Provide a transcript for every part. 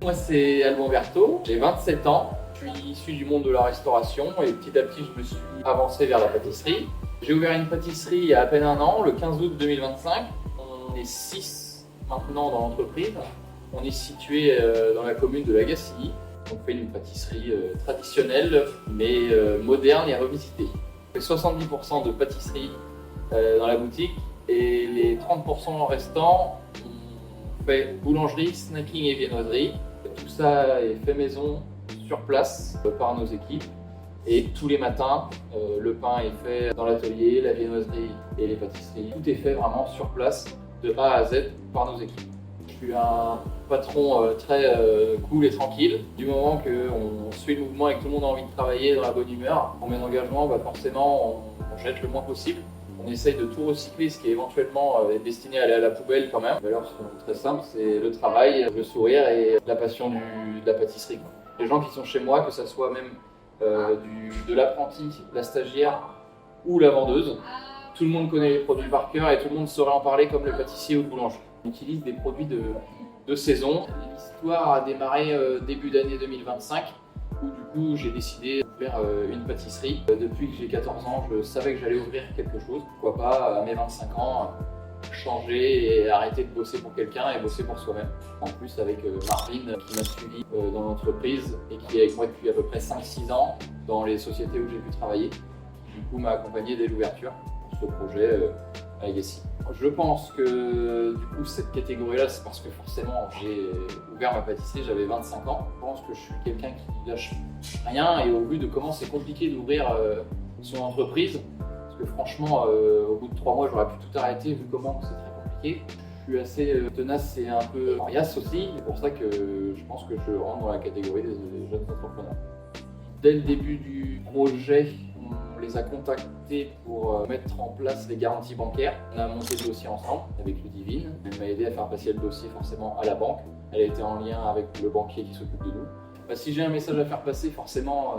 Moi, c'est Alban Berthaud, j'ai 27 ans, je suis issu du monde de la restauration et petit à petit, je me suis avancé vers la pâtisserie. J'ai ouvert une pâtisserie il y a à peine un an, le 15 août 2025. On est 6 maintenant dans l'entreprise. On est situé dans la commune de Lagacilly. On fait une pâtisserie traditionnelle, mais moderne et revisitée. On fait 70% de pâtisserie dans la boutique et les 30% restants, on fait boulangerie, snacking et viennoiserie. Tout ça est fait maison, sur place, par nos équipes. Et tous les matins, le pain est fait dans l'atelier, la viennoiserie et les pâtisseries. Tout est fait vraiment sur place, de A à Z, par nos équipes. Je suis un patron très cool et tranquille. Du moment qu'on suit le mouvement et que tout le monde a envie de travailler dans la bonne humeur, en mes engagements, forcément, on jette le moins possible. On essaye de tout recycler, ce qui éventuellement est destiné à aller à la poubelle quand même. Les valeurs sont très simples, c'est le travail, le sourire et la passion de la pâtisserie. Les gens qui sont chez moi, que ce soit même de l'apprenti, la stagiaire ou la vendeuse, tout le monde connaît les produits par cœur et tout le monde saurait en parler comme le pâtissier ou le boulanger. On utilise des produits de saison. L'histoire a démarré début d'année 2025 où du coup j'ai décidé d'ouvrir une pâtisserie. Depuis que j'ai 14 ans, je savais que j'allais ouvrir quelque chose. Pourquoi pas, à mes 25 ans, changer et arrêter de bosser pour quelqu'un et bosser pour soi-même. En plus avec Marvin qui m'a suivi dans l'entreprise et qui est avec moi depuis à peu près 5-6 ans dans les sociétés où j'ai pu travailler. Du coup m'a accompagné dès l'ouverture pour ce projet à Legacy. Je pense que du coup cette catégorie-là, c'est parce que forcément j'ai ouvert ma pâtisserie, j'avais 25 ans. Je pense que je suis quelqu'un qui lâche rien et au vu de comment c'est compliqué d'ouvrir son entreprise, parce que franchement au bout de 3 mois j'aurais pu tout arrêter vu comment c'est très compliqué. Je suis assez tenace et un peu coriace aussi, c'est pour ça que je pense que je rentre dans la catégorie des jeunes entrepreneurs. Dès le début du projet, on les a contactés pour mettre en place les garanties bancaires. On a monté le dossier ensemble avec Ludivine. Elle m'a aidé à faire passer le dossier forcément à la banque. Elle a été en lien avec le banquier qui s'occupe de nous. Si j'ai un message à faire passer, forcément,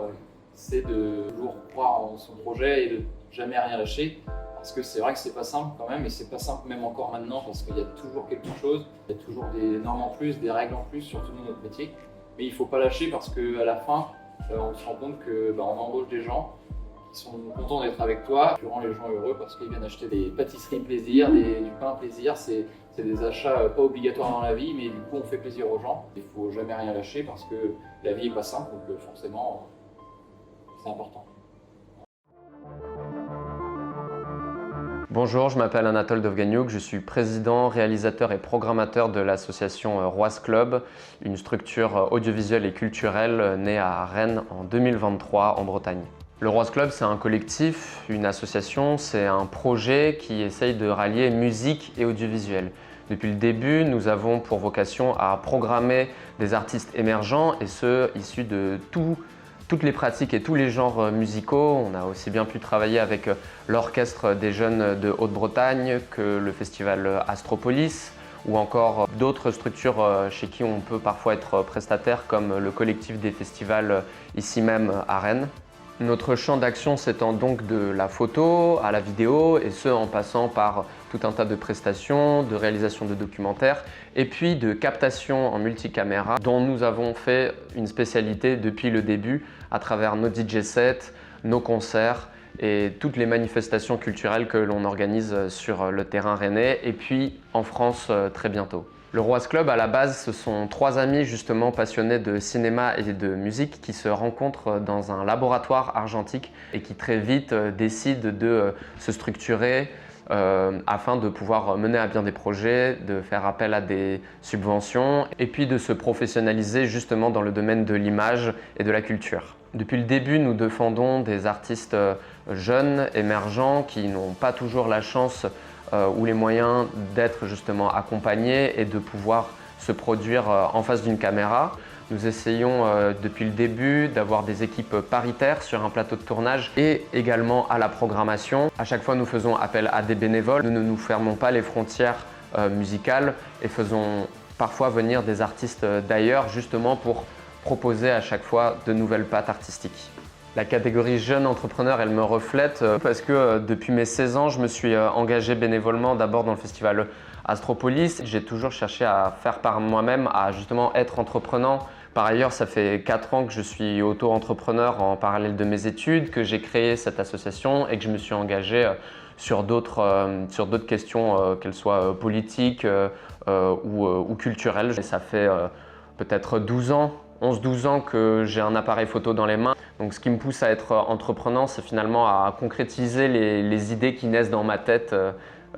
c'est de toujours croire en son projet et de jamais rien lâcher. Parce que c'est vrai que c'est pas simple quand même, et c'est pas simple même encore maintenant parce qu'il y a toujours quelque chose, il y a toujours des normes en plus, des règles en plus, surtout dans notre métier. Mais il faut pas lâcher parce qu'à la fin, on se rend compte qu'on embauche des gens qui sont contents d'être avec toi. Tu rends les gens heureux parce qu'ils viennent acheter des pâtisseries plaisir, du pain plaisir. C'est des achats pas obligatoires dans la vie, mais du coup on fait plaisir aux gens. Il faut jamais rien lâcher parce que la vie est pas simple, donc forcément c'est important. Bonjour, je m'appelle Anatole Dovganiouk, je suis président, réalisateur et programmateur de l'association Roise Club, une structure audiovisuelle et culturelle née à Rennes en 2023 en Bretagne. Le Roise Club, c'est un collectif, une association, c'est un projet qui essaye de rallier musique et audiovisuel. Depuis le début, nous avons pour vocation à programmer des artistes émergents et ceux issus de toutes les pratiques et tous les genres musicaux. On a aussi bien pu travailler avec l'Orchestre des Jeunes de Haute-Bretagne que le festival Astropolis ou encore d'autres structures chez qui on peut parfois être prestataire comme le collectif des festivals ici même à Rennes. Notre champ d'action s'étend donc de la photo à la vidéo et ce en passant par tout un tas de prestations, de réalisation de documentaires et puis de captation en multicaméra dont nous avons fait une spécialité depuis le début à travers nos DJ sets, nos concerts et toutes les manifestations culturelles que l'on organise sur le terrain rennais et puis en France très bientôt. Le Roise Club, à la base, ce sont 3 amis justement passionnés de cinéma et de musique qui se rencontrent dans un laboratoire argentique et qui très vite décident de se structurer afin de pouvoir mener à bien des projets, de faire appel à des subventions et puis de se professionnaliser justement dans le domaine de l'image et de la culture. Depuis le début, nous défendons des artistes jeunes, émergents, qui n'ont pas toujours la chance ou les moyens d'être justement accompagnés et de pouvoir se produire en face d'une caméra. Nous essayons depuis le début d'avoir des équipes paritaires sur un plateau de tournage et également à la programmation. À chaque fois, nous faisons appel à des bénévoles. Nous ne nous fermons pas les frontières musicales et faisons parfois venir des artistes d'ailleurs justement pour proposer à chaque fois de nouvelles pattes artistiques. La catégorie jeune entrepreneur, elle me reflète parce que depuis mes 16 ans, je me suis engagé bénévolement d'abord dans le festival Astropolis. J'ai toujours cherché à faire par moi-même, à justement être entreprenant. Par ailleurs, ça fait 4 ans que je suis auto-entrepreneur en parallèle de mes études, que j'ai créé cette association et que je me suis engagé sur d'autres questions, qu'elles soient politiques ou culturelles. Et ça fait peut-être 11-12 ans que j'ai un appareil photo dans les mains. Donc ce qui me pousse à être entreprenant, c'est finalement à concrétiser les idées qui naissent dans ma tête,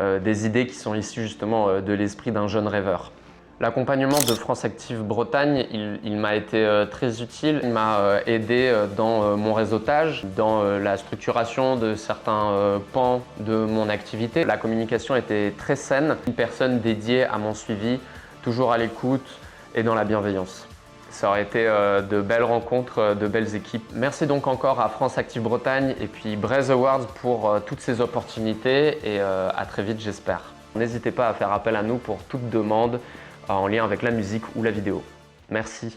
des idées qui sont issues justement de l'esprit d'un jeune rêveur. L'accompagnement de France Active Bretagne, il m'a été très utile. Il m'a aidé dans mon réseautage, dans la structuration de certains pans de mon activité. La communication était très saine, une personne dédiée à mon suivi, toujours à l'écoute et dans la bienveillance. Ça aurait été de belles rencontres, de belles équipes. Merci donc encore à France Active Bretagne et puis Braze Awards pour toutes ces opportunités et à très vite j'espère. N'hésitez pas à faire appel à nous pour toute demande en lien avec la musique ou la vidéo. Merci.